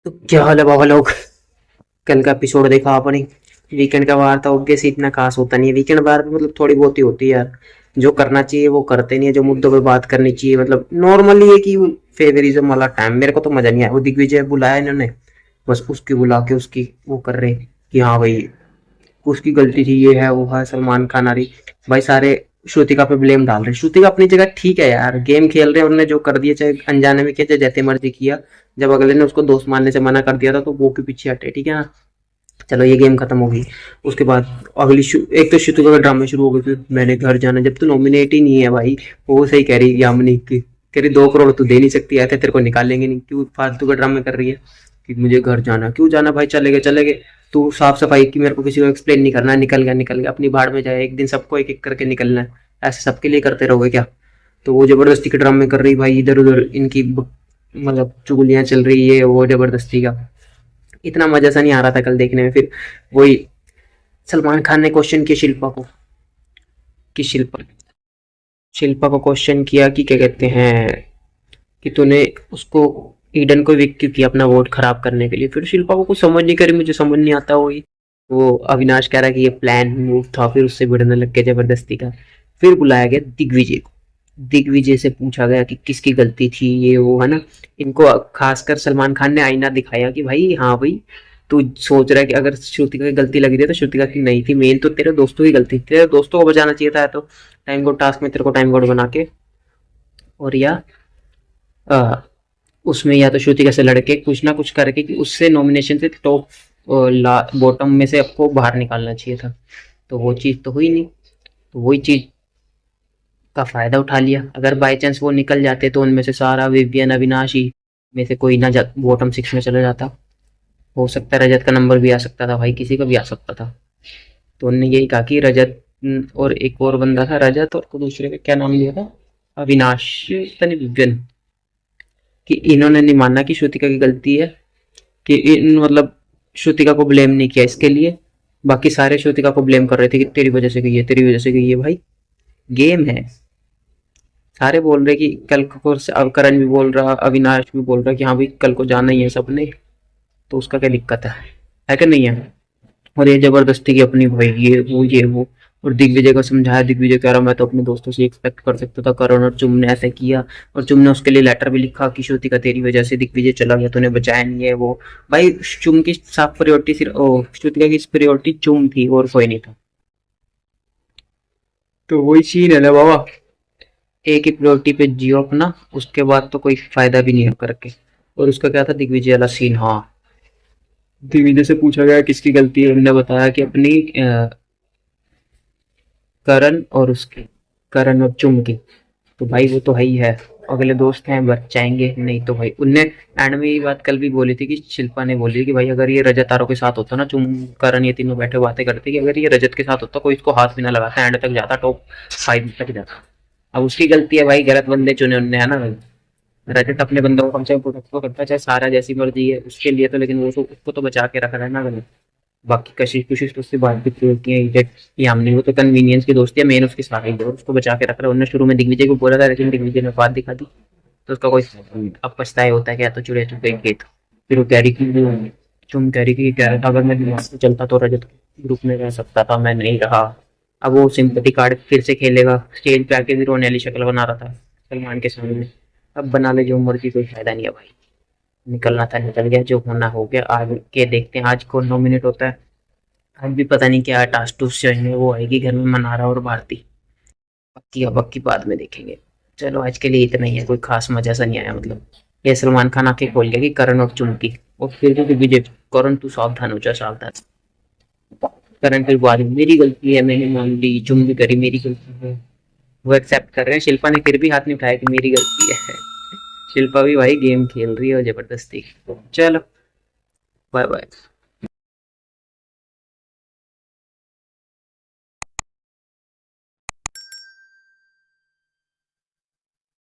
तो क्या हाल है बाबा लोग। कल का एपिसोड देखा आपने। वीकेंड का बार था, ऑब्वियसली इतना खास होता नहीं है वीकेंड बार में, मतलब थोड़ी बहुत ही होती है यार। जो करना चाहिए वो करते नहीं है, जो मुद्दों पे बात करनी चाहिए मतलब नॉर्मली है कि फेवरिज्म वाला टाइम मेरे को तो मजा नहीं आया। वो दिग्विजय बुलाया इन्होंने, बस उसकी बुला के उसकी वो कर रहे कि हाँ भाई उसकी गलती थी, ये है वो है, सलमान खान आ रही भाई, सारे श्रुतिका पे ब्लेम डाल रहे हैं। श्रुतिका अपनी जगह ठीक है यार, गेम खेल रहे हैं, उन्होंने जो कर दिया चाहे अनजाने में किया चाहे जैसे मर्जी किया। जब अगले ने उसको दोस्त मानने से मना कर दिया था तो वो के पीछे हटे, ठीक है ना। चलो ये गेम खत्म हो गई। उसके बाद एक तो श्रुतिका का ड्रामा शुरू हो गया, फिर मैंने घर जाना, जब तू नॉमिनेट ही नहीं है भाई। वो सही कह रही यामिनी की, कह रही 2 करोड़ तू दे नहीं सकती, ऐसे तेरे को निकालेंगे नहीं, क्यों फालतू का ड्रामा कर रही है कि मुझे घर जाना, क्यों जाना भाई, चले गए चले गए। तू साफ सफाई की मेरे को किसी को एक्सप्लेन नहीं करना, निकल गया निकल गया, अपनी भाड़ में जाए, एक दिन सबको एक एक करके निकलना है। ऐसे सबके लिए करते रहोगे क्या। तो वो जबरदस्ती के ड्रामे कर रही भाई, इधर उधर इनकी मतलब चुगलियां चल रही है वो जबरदस्ती का। इतना मजा सा नहीं आ रहा था कल देखने में। फिर वही सलमान खान ने क्वेश्चन किया शिल्पा को, कि शिल्पा शिल्पा को क्वेश्चन किया कि क्या कहते हैं कि तूने उसको ईडन को विक क्यों किया अपना वोट खराब करने के लिए। फिर शिल्पा को कुछ समझ नहीं करी, मुझे समझ नहीं आता। वही वो अविनाश कह रहा कि ये प्लान मूव था, फिर उससे भिड़ने लग गया जबरदस्ती का। फिर बुलाया गया दिग्विजय को, दिग्विजय से पूछा गया कि किसकी गलती थी, ये वो है ना। इनको खासकर सलमान खान ने आईना दिखाया कि भाई हाँ भाई, तू सोच रहा है कि अगर श्रुतिका की गलती लगी थी तो श्रुतिका की नहीं थी, मेन तो तेरे दोस्तों की गलती थी, तेरे दोस्तों को बचाना चाहिए था। तो टाइम कोड टास्क में तेरे को टाइम कोड बना के और या आ, उसमें या तो श्रुतिका से लड़के कुछ ना कुछ करके कि उससे नॉमिनेशन से टॉप बॉटम में से आपको बाहर निकालना चाहिए था। तो वो चीज़ तो हुई नहीं, तो वही चीज़ का फायदा उठा लिया। अगर बाई चांस वो निकल जाते तो उनमें से सारा विवियन अविनाशी में से कोई ना बॉटम 6 में चला जाता। हो सकता है रजत का नंबर भी आ सकता था भाई, किसी का भी आ सकता था। तो उन्होंने यही कहा कि रजत और एक और बंदा था, रजत और दूसरे का क्या नाम लिया था, अविनाश पता नहीं विवियन, कि इन्होंने नहीं माना कि श्रुतिका की गलती है, कि इन मतलब श्रुतिका को ब्लेम नहीं किया इसके लिए। बाकी सारे श्रुतिका को ब्लेम कर रहे थे कि तेरी वजह से गई है, तेरी वजह से गई है। भाई गेम है, सारे बोल रहे कि कल को करण भी बोल रहा, अविनाश भी बोल रहा कि हाँ भाई कल को जाना ही है सबने, तो उसका क्या दिक्कत है कि नहीं है। और ये जबरदस्ती की अपनी भाई ये वो और दिग्विजय को समझाया। दिग्विजय कह रहा मैं तो अपने दोस्तों से एक्सपेक्ट कर सकता था, करण और चुम ने ऐसा किया, और चुम ने उसके लिए लेटर भी लिखा कि श्रुतिका तेरी वजह से दिग्विजय चला गया, तूने बचाया नहीं है वो। भाई चुम की साफ प्रायोरिटी सिर्फ श्रुतिका की प्रायोरिटी चुम थी और कोई नहीं था। तो वही सीन है ना बाबा, एक ही प्रायोरिटी पे जियो अपना, उसके बाद तो कोई फायदा भी नहीं है करके। और उसका क्या था दिग्विजय वाला सीन, हाँ दिग्विजय से पूछा गया किसकी गलती है, उन्होंने बताया कि अपनी करण और उसकी, करण और चुम की। तो भाई वो तो है ही है, अगले दोस्त हैं बच जाएंगे, नहीं तो भाई उनने एंड में ये बात कल भी बोली थी कि शिल्पा ने बोली कि भाई अगर ये रजत आरो के साथ होता ना, चुम करण ये तीनों बैठे बातें करते कि अगर ये रजत के साथ होता कोई इसको हाथ भी ना लगाता, एंड तक जाता, टॉप 5 तक जाता। अब उसकी गलती है भाई, गलत बंदे चुने उनने, है ना भाई। रजत अपने बंदों को कम से कम प्रोटेक्ट तो करता है, चाहे सारा जैसी मर्जी है उसके लिए तो, लेकिन वो तो उसको तो बचा के रख रहा है ना गलत। बाकी कशिश कुशिश तो उससे बात भी की होती है ये हमने, वो तो कन्वीनियंस की दोस्ती है, मेन उसकी सारी है, उसको बचा के रख रहा है। उन्होंने शुरू में दिग्विजय को बोला था, लेकिन दिग्विजय ने बात दिखा दी तो उसका कोई अब पछताए होता है क्या, तो चुड़े चुप गई खेत। फिर वो कैरी की तुम कैरी की कह रहा था अगर मैं दिमाग से चलता तो रजत ग्रुप में रह सकता था, मैं नहीं रहा। अब वो सिंपैथी कार्ड फिर से खेलेगा, स्टेज पे आके भी रोने वाली शक्ल बना रहा था सलमान के सामने। अब बना ले जो मर्जी, कोई फायदा नहीं है भाई, निकलना था निकल गया, जो होना हो गया। आज के देखते हैं आज कौन नॉमिनेट होता है। आज भी पता नहीं क्या टास्क टूस चाहिए, वो आएगी घर में मनारा और भारती, बाकी अब की बाद में देखेंगे। चलो आज के लिए इतना ही है, कोई खास मजा सा नहीं आया मतलब। ये सलमान खान आके खोल गया कि करण और चुमकी, और फिर भी विजय, करण तू सावधान हो जा सावधान। करण फिर बाद में मेरी गलती है मैंने मान ली, चुम भी करी मेरी गलती है, वो एक्सेप्ट कर रहे हैं। शिल्पा ने फिर भी हाथ नहीं उठाया कि मेरी गलती है। शिल्पा भी भाई गेम खेल रही है और जबरदस्ती। चलो बाय बाय।